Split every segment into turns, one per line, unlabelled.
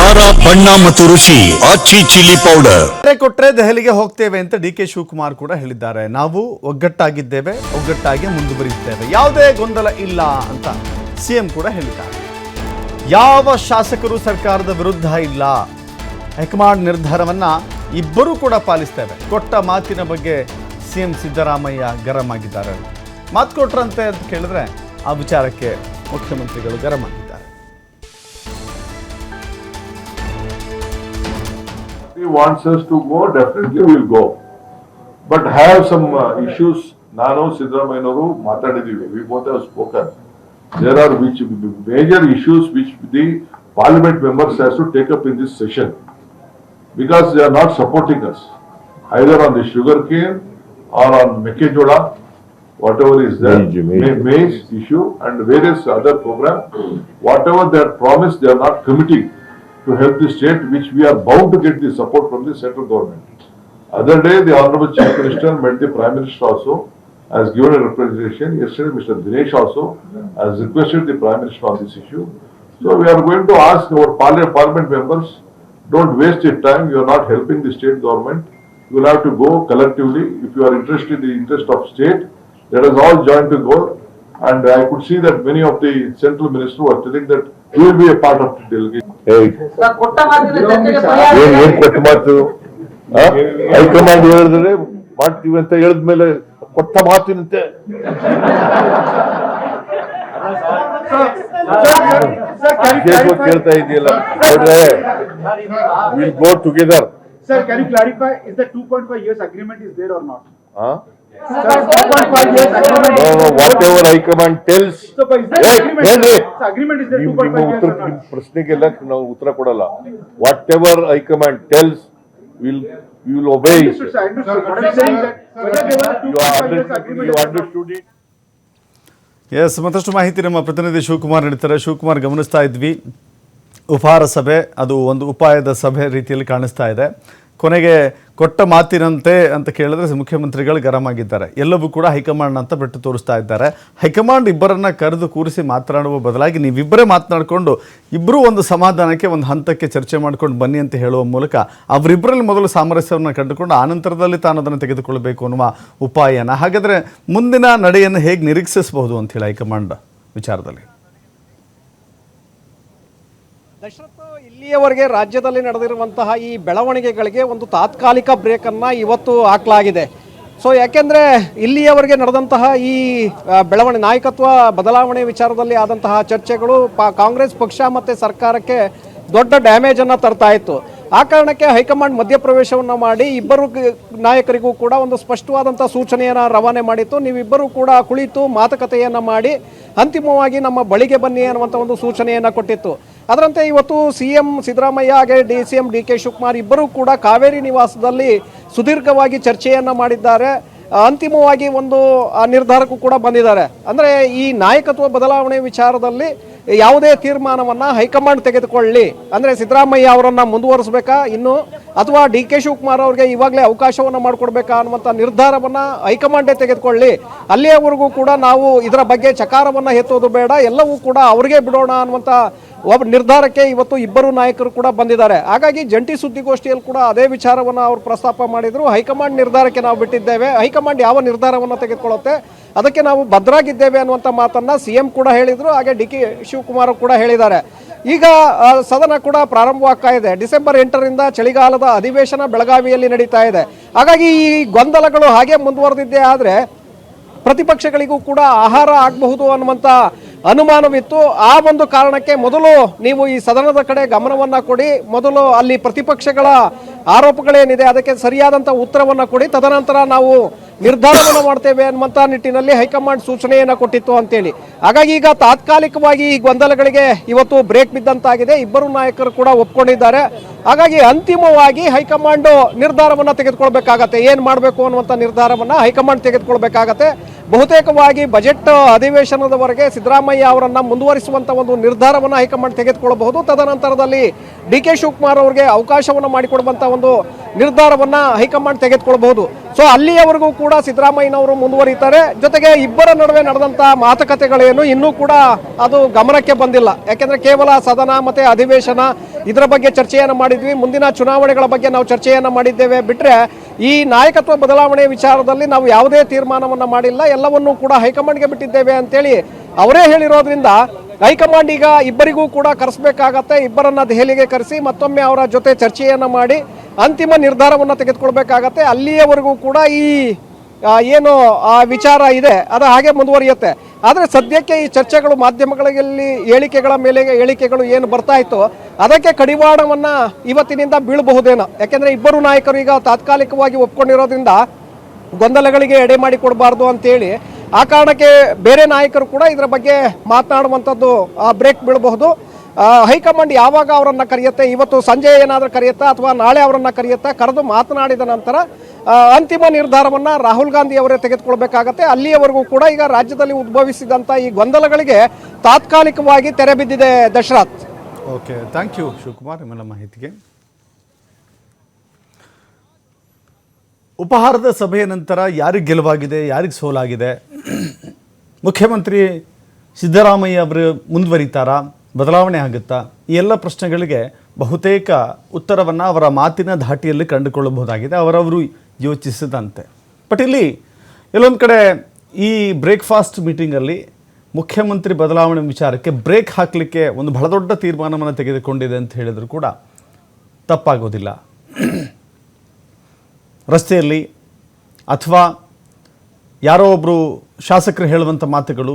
ಖಾರ ಬಣ್ಣ ಮತ್ತು ರುಚಿ ಆಚಿ ಚಿಲ್ಲಿ ಪೌಡರ್
ಕೊಟ್ಟರೆ ದೆಹಲಿಗೆ ಹೋಗ್ತೇವೆ ಅಂತ ಡಿ ಕೆ ಶಿವಕುಮಾರ್ ಕೂಡ ಹೇಳಿದ್ದಾರೆ. ನಾವು ಒಗ್ಗಟ್ಟಾಗಿದ್ದೇವೆ, ಒಗ್ಗಟ್ಟಾಗಿ ಮುಂದುವರಿಯುತ್ತೇವೆ, ಯಾವುದೇ ಗೊಂದಲ ಇಲ್ಲ ಅಂತ ಸಿಎಂ ಕೂಡ ಹೇಳಿದ್ದಾರೆ. ಯಾವ ಶಾಸಕರು ಸರ್ಕಾರದ ವಿರುದ್ಧ ಇಲ್ಲ, ಹೈಕಮಾಂಡ್ ನಿರ್ಧಾರವನ್ನ ಇಬ್ಬರೂ ಕೂಡ ಪಾಲಿಸ್ತೇವೆ. ಕೊಟ್ಟ ಮಾತಿನ ಬಗ್ಗೆ ಸಿಎಂ ಸಿದ್ದರಾಮಯ್ಯ ಗರಂ ಆಗಿದ್ದಾರೆ. ಮಾತು ಕೊಟ್ರಂತೆ ಅಂತ ಕೇಳಿದ್ರೆ ಆ ವಿಚಾರಕ್ಕೆ ಮುಖ್ಯಮಂತ್ರಿಗಳು ಗರಂ ಆಗಿದ್ದಾರೆ.
He wants us to go, definitely we will go. But have some issues. Nano Siddaramayyanaru matadidivi. We both have spoken. There are which major issues which the parliament members has to take up in this session, because they are not supporting us either on the sugarcane or on Mekkejoda, whatever is there, maize issue and various other programs. Whatever they are promised, they are not committing to help the state, which we are bound to get the support from the central government. Other day, the Honorable Chief Minister met the Prime Minister also, has given a representation. Yesterday, Mr. Dinesh also has requested the Prime Minister on this issue. So we are going to ask our parliament members, don't waste your time. You are not helping the state government. You will have to go collectively. If you are interested in the interest of state, let us all join to go. And I could see that many of the central ministers were telling that we will be a part of the delegation.
ಏನ್ ಕೊಟ್ಟ ಮಾತು high command ಹೇಳಿದ್ರೆ ಮಾಡ್ತೀವಿ ಅಂತ ಹೇಳಿದ್ಮೇಲೆ ಕೊಟ್ಟ ಮಾತಿನಂತೆ ಕೇಳ್ತಾ ಇದೆಯಲ್ಲ will go together.
Sir, can you clarify, is the 2.5 years agreement is there or not?
Sir, 2.5 years agreement. No, whatever High Tells.
So, is there agreement? The agreement is there 2.5 years or not?
ಪ್ರಶ್ನೆಗೆಲ್ಲ ನಾವು ಉತ್ತರ ಕೊಡಲ್ಲ. Whatever High Command tells, we will obey.
Understood, sir. Understood. What I'm saying that whether there was a 2.5 years agreement.
You understood it.
Yes, ಮತ್ತಷ್ಟು ಮಾಹಿತಿ ನಮ್ಮ ಪ್ರತಿನಿಧಿ ಶಿವಕುಮಾರ್ ನೀಡ್ತಾರೆ. ಶಿವಕುಮಾರ್, ಗಮನಿಸ್ತಾ ಇದ್ವಿ ಉಪಹಾರ ಸಭೆ, ಅದು ಒಂದು ಉಪಾಯದ ಸಭೆ ರೀತಿಯಲ್ಲಿ ಕಾಣಿಸ್ತಾ ಇದೆ. ಕೊನೆಗೆ ಕೊಟ್ಟ ಮಾತಿನಂತೆ ಅಂತ ಕೇಳಿದ್ರೆ ಮುಖ್ಯಮಂತ್ರಿಗಳು ಗರಂ ಆಗಿದ್ದಾರೆ. ಎಲ್ಲವೂ ಕೂಡ ಹೈಕಮಾಂಡ್ ಅಂತ ಬಿಟ್ಟು ತೋರಿಸ್ತಾ ಇದ್ದಾರೆ. ಹೈಕಮಾಂಡ್ ಇಬ್ಬರನ್ನ ಕರೆದು ಕೂರಿಸಿ ಮಾತನಾಡುವ ಬದಲಾಗಿ ನೀವಿಬ್ಬರೇ ಮಾತನಾಡಿಕೊಂಡು ಇಬ್ಬರೂ ಒಂದು ಸಮಾಧಾನಕ್ಕೆ, ಒಂದು ಹಂತಕ್ಕೆ ಚರ್ಚೆ ಮಾಡ್ಕೊಂಡು ಬನ್ನಿ ಅಂತ ಹೇಳುವ ಮೂಲಕ ಅವರಿಬ್ಬರಲ್ಲಿ ಮೊದಲು ಸಾಮರಸ್ಯವನ್ನು ಕಂಡುಕೊಂಡು ಆನಂತರದಲ್ಲಿ ತಾನು ಅದನ್ನು ತೆಗೆದುಕೊಳ್ಳಬೇಕು ಅನ್ನುವ ಉಪಾಯನ. ಹಾಗಾದರೆ ಮುಂದಿನ ನಡೆಯನ್ನು ಹೇಗೆ ನಿರೀಕ್ಷಿಸಬಹುದು ಅಂತ ಹೇಳಿ ಹೈಕಮಾಂಡ್ ವಿಚಾರದಲ್ಲಿ?
ದಶರಥ, ಇಲ್ಲಿಯವರೆಗೆ ರಾಜ್ಯದಲ್ಲಿ ನಡೆದಿರುವಂತಹ ಈ ಬೆಳವಣಿಗೆಗಳಿಗೆ ಒಂದು ತಾತ್ಕಾಲಿಕ ಬ್ರೇಕನ್ನು ಇವತ್ತು ಹಾಕಲಾಗಿದೆ. ಸೊ ಯಾಕೆಂದರೆ ಇಲ್ಲಿಯವರೆಗೆ ನಡೆದಂತಹ ಈ ನಾಯಕತ್ವ ಬದಲಾವಣೆ ವಿಚಾರದಲ್ಲಿ ಆದಂತಹ ಚರ್ಚೆಗಳು ಕಾಂಗ್ರೆಸ್ ಪಕ್ಷ ಮತ್ತು ಸರ್ಕಾರಕ್ಕೆ ದೊಡ್ಡ ಡ್ಯಾಮೇಜನ್ನು ತರ್ತಾ ಇತ್ತು. ಆ ಕಾರಣಕ್ಕೆ ಹೈಕಮಾಂಡ್ ಮಧ್ಯಪ್ರವೇಶವನ್ನು ಮಾಡಿ ಇಬ್ಬರು ನಾಯಕರಿಗೂ ಕೂಡ ಒಂದು ಸ್ಪಷ್ಟವಾದಂಥ ಸೂಚನೆಯನ್ನು ರವಾನೆ ಮಾಡಿತ್ತು. ನೀವಿಬ್ಬರೂ ಕೂಡ ಕುಳಿತು ಮಾತುಕತೆಯನ್ನು ಮಾಡಿ ಅಂತಿಮವಾಗಿ ನಮ್ಮ ಬಳಿಗೆ ಬನ್ನಿ ಅನ್ನುವಂಥ ಒಂದು ಸೂಚನೆಯನ್ನು ಕೊಟ್ಟಿತ್ತು. ಅದರಂತೆ ಇವತ್ತು ಸಿಎಂ ಸಿದ್ದರಾಮಯ್ಯ ಹಾಗೆ ಸಿಎಂ ಡಿ ಕೆ ಶಿವಕುಮಾರ್ ಇಬ್ಬರೂ ಕೂಡ ಕಾವೇರಿ ನಿವಾಸದಲ್ಲಿ ಸುದೀರ್ಘವಾಗಿ ಚರ್ಚೆಯನ್ನು ಮಾಡಿದ್ದಾರೆ. ಅಂತಿಮವಾಗಿ ಒಂದು ನಿರ್ಧಾರಕ್ಕೂ ಕೂಡ ಬಂದಿದ್ದಾರೆ. ಅಂದರೆ ಈ ನಾಯಕತ್ವ ಬದಲಾವಣೆ ವಿಚಾರದಲ್ಲಿ ಯಾವುದೇ ತೀರ್ಮಾನವನ್ನು ಹೈಕಮಾಂಡ್ ತೆಗೆದುಕೊಳ್ಳಿ, ಅಂದರೆ ಸಿದ್ದರಾಮಯ್ಯ ಅವರನ್ನು ಮುಂದುವರಿಸಬೇಕಾ ಇನ್ನು, ಅಥವಾ ಡಿ ಕೆ ಶಿವಕುಮಾರ್ ಅವರಿಗೆ ಇವಾಗಲೇ ಅವಕಾಶವನ್ನು ಮಾಡಿಕೊಡ್ಬೇಕಾ ಅನ್ನುವಂಥ ನಿರ್ಧಾರವನ್ನು ಹೈಕಮಾಂಡೇ ತೆಗೆದುಕೊಳ್ಳಿ. ಅಲ್ಲಿಯವರೆಗೂ ಕೂಡ ನಾವು ಇದರ ಬಗ್ಗೆ ಚಕಾರವನ್ನು ಎತ್ತೋದು ಬೇಡ, ಎಲ್ಲವೂ ಕೂಡ ಅವರಿಗೆ ಬಿಡೋಣ ಅನ್ನುವಂಥ ಒಬ್ಬ ನಿರ್ಧಾರಕ್ಕೆ ಇವತ್ತು ಇಬ್ಬರು ನಾಯಕರು ಕೂಡ ಬಂದಿದ್ದಾರೆ. ಹಾಗಾಗಿ ಜಂಟಿ ಸುದ್ದಿಗೋಷ್ಠಿಯಲ್ಲಿ ಕೂಡ ಅದೇ ವಿಚಾರವನ್ನು ಅವರು ಪ್ರಸ್ತಾಪ ಮಾಡಿದರು. ಹೈಕಮಾಂಡ್ ನಿರ್ಧಾರಕ್ಕೆ ನಾವು ಬಿಟ್ಟಿದ್ದೇವೆ, ಹೈಕಮಾಂಡ್ ಯಾವ ನಿರ್ಧಾರವನ್ನು ತೆಗೆದುಕೊಳ್ಳುತ್ತೆ ಅದಕ್ಕೆ ನಾವು ಭದ್ರಾಗಿದ್ದೇವೆ ಅನ್ನುವಂಥ ಮಾತನ್ನು ಸಿಎಂ ಕೂಡ ಹೇಳಿದರು, ಹಾಗೆ ಡಿ ಕೆ ಶಿವಕುಮಾರ್ ಕೂಡ ಹೇಳಿದ್ದಾರೆ. ಈಗ ಸದನ ಕೂಡ ಪ್ರಾರಂಭವಾಗ್ತಾ ಇದೆ. ಡಿಸೆಂಬರ್ 8ರಿಂದ ಚಳಿಗಾಲದ ಅಧಿವೇಶನ ಬೆಳಗಾವಿಯಲ್ಲಿ ನಡೀತಾ ಇದೆ. ಹಾಗಾಗಿ ಈ ಗೊಂದಲಗಳು ಹಾಗೆ ಮುಂದುವರೆದಿದ್ದೇ ಆದರೆ ಪ್ರತಿಪಕ್ಷಗಳಿಗೂ ಕೂಡ ಆಹಾರ ಆಗಬಹುದು ಅನ್ನುವಂಥ ಅನುಮಾನವಿತ್ತು. ಆ ಒಂದು ಕಾರಣಕ್ಕೆ ಮೊದಲು ನೀವು ಈ ಸದನದ ಕಡೆ ಗಮನವನ್ನು ಕೊಡಿ, ಮೊದಲು ಅಲ್ಲಿ ಪ್ರತಿಪಕ್ಷಗಳ ಆರೋಪಗಳೇನಿದೆ ಅದಕ್ಕೆ ಸರಿಯಾದಂಥ ಉತ್ತರವನ್ನು ಕೊಡಿ, ತದನಂತರ ನಾವು ನಿರ್ಧಾರವನ್ನು ಮಾಡ್ತೇವೆ ಅನ್ನುವಂಥ ನಿಟ್ಟಿನಲ್ಲಿ ಹೈಕಮಾಂಡ್ ಸೂಚನೆಯನ್ನು ಕೊಟ್ಟಿತ್ತು ಅಂತೇಳಿ. ಹಾಗಾಗಿ ಈಗ ತಾತ್ಕಾಲಿಕವಾಗಿ ಈ ಗೊಂದಲಗಳಿಗೆ ಇವತ್ತು ಬ್ರೇಕ್ ಬಿದ್ದಂತಾಗಿದೆ. ಇಬ್ಬರು ನಾಯಕರು ಕೂಡ ಒಪ್ಕೊಂಡಿದ್ದಾರೆ. ಹಾಗಾಗಿ ಅಂತಿಮವಾಗಿ ಹೈಕಮಾಂಡ್ ನಿರ್ಧಾರವನ್ನು ತೆಗೆದುಕೊಳ್ಬೇಕಾಗತ್ತೆ. ಏನು ಮಾಡಬೇಕು ಅನ್ನುವಂಥ ನಿರ್ಧಾರವನ್ನು ಹೈಕಮಾಂಡ್ ತೆಗೆದುಕೊಳ್ಬೇಕಾಗತ್ತೆ. ಬಹುತೇಕವಾಗಿ ಬಜೆಟ್ ಅಧಿವೇಶನದವರೆಗೆ ಸಿದ್ದರಾಮಯ್ಯ ಅವರನ್ನು ಮುಂದುವರಿಸುವಂಥ ಒಂದು ನಿರ್ಧಾರವನ್ನು ಹೈಕಮಾಂಡ್ ತೆಗೆದುಕೊಳ್ಳಬಹುದು. ತದನಂತರದಲ್ಲಿ ಡಿ ಕೆ ಶಿವಕುಮಾರ್ ಅವರಿಗೆ ಅವಕಾಶವನ್ನು ಮಾಡಿಕೊಡುವಂಥ ಒಂದು ನಿರ್ಧಾರವನ್ನು ಹೈಕಮಾಂಡ್ ತೆಗೆದುಕೊಳ್ಳಬಹುದು. ಸೊ ಅಲ್ಲಿಯವರೆಗೂ ಕೂಡ ಸಿದ್ದರಾಮಯ್ಯನವರು ಮುಂದುವರಿತಾರೆ. ಜೊತೆಗೆ ಇಬ್ಬರ ನಡುವೆ ನಡೆದಂಥ ಮಾತುಕತೆಗಳೇನು ಇನ್ನೂ ಕೂಡ ಅದು ಗಮನಕ್ಕೆ ಬಂದಿಲ್ಲ. ಯಾಕೆಂದರೆ ಕೇವಲ ಸದನ ಮತ್ತು ಅಧಿವೇಶನ ಇದರ ಬಗ್ಗೆ ಚರ್ಚೆಯನ್ನು ಮಾಡಿದ್ವಿ, ಮುಂದಿನ ಚುನಾವಣೆಗಳ ಬಗ್ಗೆ ನಾವು ಚರ್ಚೆಯನ್ನು ಮಾಡಿದ್ದೇವೆ. ಬಿಟ್ಟರೆ ಈ ನಾಯಕತ್ವ ಬದಲಾವಣೆ ವಿಚಾರದಲ್ಲಿ ನಾವು ಯಾವುದೇ ತೀರ್ಮಾನವನ್ನು ಮಾಡಿಲ್ಲ, ಎಲ್ಲವನ್ನೂ ಕೂಡ ಹೈಕಮಾಂಡ್ಗೆ ಬಿಟ್ಟಿದ್ದೇವೆ ಅಂತೇಳಿ ಅವರೇ ಹೇಳಿರೋದ್ರಿಂದ ಹೈಕಮಾಂಡ್ ಈಗ ಇಬ್ಬರಿಗೂ ಕೂಡ ಕರೆಸಬೇಕಾಗತ್ತೆ. ಇಬ್ಬರನ್ನ ದೆಹಲಿಗೆ ಕರೆಸಿ ಮತ್ತೊಮ್ಮೆ ಅವರ ಜೊತೆ ಚರ್ಚೆಯನ್ನು ಮಾಡಿ ಅಂತಿಮ ನಿರ್ಧಾರವನ್ನು ತೆಗೆದುಕೊಳ್ಬೇಕಾಗತ್ತೆ. ಅಲ್ಲಿಯವರೆಗೂ ಕೂಡ ಈ ಏನು ಆ ವಿಚಾರ ಇದೆ ಅದು ಹಾಗೆ ಮುಂದುವರಿಯುತ್ತೆ. ಆದರೆ ಸದ್ಯಕ್ಕೆ ಈ ಚರ್ಚೆಗಳು ಮಾಧ್ಯಮಗಳಲ್ಲಿ ಹೇಳಿಕೆಗಳು ಏನು ಬರ್ತಾ ಇತ್ತು ಅದಕ್ಕೆ ಕಡಿವಾಣವನ್ನು ಇವತ್ತಿನಿಂದ ಬೀಳಬಹುದೇನೋ. ಯಾಕೆಂದರೆ ಇಬ್ಬರು ನಾಯಕರು ಈಗ ತಾತ್ಕಾಲಿಕವಾಗಿ ಒಪ್ಕೊಂಡಿರೋದ್ರಿಂದ ಗೊಂದಲಗಳಿಗೆ ಎಡೆ ಮಾಡಿ ಕೊಡಬಾರ್ದು ಅಂತೇಳಿ ಆ ಕಾರಣಕ್ಕೆ ಬೇರೆ ನಾಯಕರು ಕೂಡ ಇದರ ಬಗ್ಗೆ ಮಾತನಾಡುವಂಥದ್ದು ಬ್ರೇಕ್ ಬೀಳಬಹುದು. ಹೈಕಮಾಂಡ್ ಯಾವಾಗ ಅವರನ್ನು ಕರೆಯುತ್ತೆ, ಇವತ್ತು ಸಂಜೆ ಏನಾದರೂ ಕರೆಯುತ್ತಾ ಅಥವಾ ನಾಳೆ ಅವರನ್ನು ಕರೆಯುತ್ತಾ, ಕರೆದು ಮಾತನಾಡಿದ ನಂತರ ಅಂತಿಮ ನಿರ್ಧಾರವನ್ನು ರಾಹುಲ್ ಗಾಂಧಿ ಅವರೇ ತೆಗೆದುಕೊಳ್ಬೇಕಾಗತ್ತೆ. ಅಲ್ಲಿಯವರೆಗೂ ಕೂಡ ಈಗ ರಾಜ್ಯದಲ್ಲಿ ಉದ್ಭವಿಸಿದಂಥ ಈ ಗೊಂದಲಗಳಿಗೆ ತಾತ್ಕಾಲಿಕವಾಗಿ ತೆರೆ ಬಿದ್ದಿದೆ. Dasharath.
Okay, thank you Shivakumar ನಿಮ್ಮೆಲ್ಲ ಮಾಹಿತಿಗೆ. ಉಪಹಾರದ ಸಭೆಯ ನಂತರ ಯಾರಿಗೆ ಗೆಲುವಾಗಿದೆ, ಯಾರಿಗೆ ಸೋಲಾಗಿದೆ, ಮುಖ್ಯಮಂತ್ರಿ ಸಿದ್ದರಾಮಯ್ಯ ಅವರು ಮುಂದುವರಿತಾರಾ, ಬದಲಾವಣೆ ಆಗುತ್ತಾ, ಈ ಎಲ್ಲ ಪ್ರಶ್ನೆಗಳಿಗೆ ಬಹುತೇಕ ಉತ್ತರವನ್ನು ಅವರ ಮಾತಿನ ಧಾಟಿಯಲ್ಲಿ ಕಂಡುಕೊಳ್ಳಬಹುದಾಗಿದೆ, ಅವರವರು ಯೋಚಿಸಿದಂತೆ. ಬಟ್ ಇಲ್ಲಿ ಎಲ್ಲೊಂದು ಕಡೆ ಈ ಬ್ರೇಕ್ಫಾಸ್ಟ್ ಮೀಟಿಂಗಲ್ಲಿ ಮುಖ್ಯಮಂತ್ರಿ ಬದಲಾವಣೆ ವಿಚಾರಕ್ಕೆ ಬ್ರೇಕ್ ಹಾಕಲಿಕ್ಕೆ ಒಂದು ಬಹಳ ದೊಡ್ಡ ತೀರ್ಮಾನವನ್ನು ತೆಗೆದುಕೊಂಡಿದೆ ಅಂತ ಹೇಳಿದರೂ ಕೂಡ ತಪ್ಪಾಗೋದಿಲ್ಲ. ರಸ್ತೆಯಲ್ಲಿ ಅಥವಾ ಯಾರೋ ಒಬ್ಬರು ಶಾಸಕರು ಹೇಳುವಂಥ ಮಾತುಗಳು,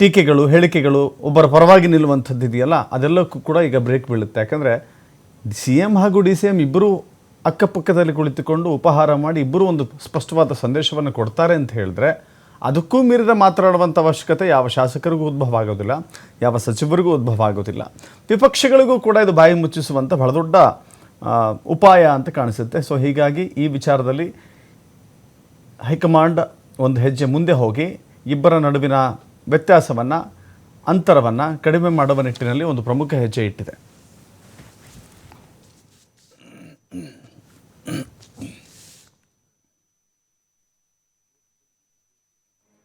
ಟೀಕೆಗಳು, ಹೇಳಿಕೆಗಳು, ಒಬ್ಬರ ಪರವಾಗಿ ನಿಲ್ಲುವಂಥದ್ದು ಇದೆಯಲ್ಲ, ಅದೆಲ್ಲಕ್ಕೂ ಕೂಡ ಈಗ ಬ್ರೇಕ್ ಬೀಳುತ್ತೆ. ಯಾಕಂದರೆ CM ಹಾಗೂ DCM ಇಬ್ಬರು ಅಕ್ಕಪಕ್ಕದಲ್ಲಿ ಕುಳಿತುಕೊಂಡು ಉಪಹಾರ ಮಾಡಿ ಇಬ್ಬರು ಒಂದು ಸ್ಪಷ್ಟವಾದ ಸಂದೇಶವನ್ನು ಕೊಡ್ತಾರೆ ಅಂತ ಹೇಳಿದ್ರೆ ಅದಕ್ಕೂ ಮೀರಿದ ಮಾತನಾಡುವಂಥ ಅವಶ್ಯಕತೆ ಯಾವ ಶಾಸಕರಿಗೂ ಉದ್ಭವ ಆಗೋದಿಲ್ಲ, ಯಾವ ಸಚಿವರಿಗೂ ಉದ್ಭವ ಆಗೋದಿಲ್ಲ. ವಿಪಕ್ಷಗಳಿಗೂ ಕೂಡ ಇದು ಬಾಯಿ ಮುಚ್ಚಿಸುವಂಥ ಬಹಳ ದೊಡ್ಡ ಉಪಾಯ ಅಂತ ಕಾಣಿಸುತ್ತೆ. ಸೊ ಹೀಗಾಗಿ ಈ ವಿಚಾರದಲ್ಲಿ ಹೈಕಮಾಂಡ್ ಒಂದು ಹೆಜ್ಜೆ ಮುಂದೆ ಹೋಗಿ ಇಬ್ಬರ ನಡುವಿನ ವ್ಯತ್ಯಾಸವನ್ನು, ಅಂತರವನ್ನು ಕಡಿಮೆ ಮಾಡುವ ನಿಟ್ಟಿನಲ್ಲಿ ಒಂದು ಪ್ರಮುಖ ಹೆಜ್ಜೆ ಇಟ್ಟಿದೆ.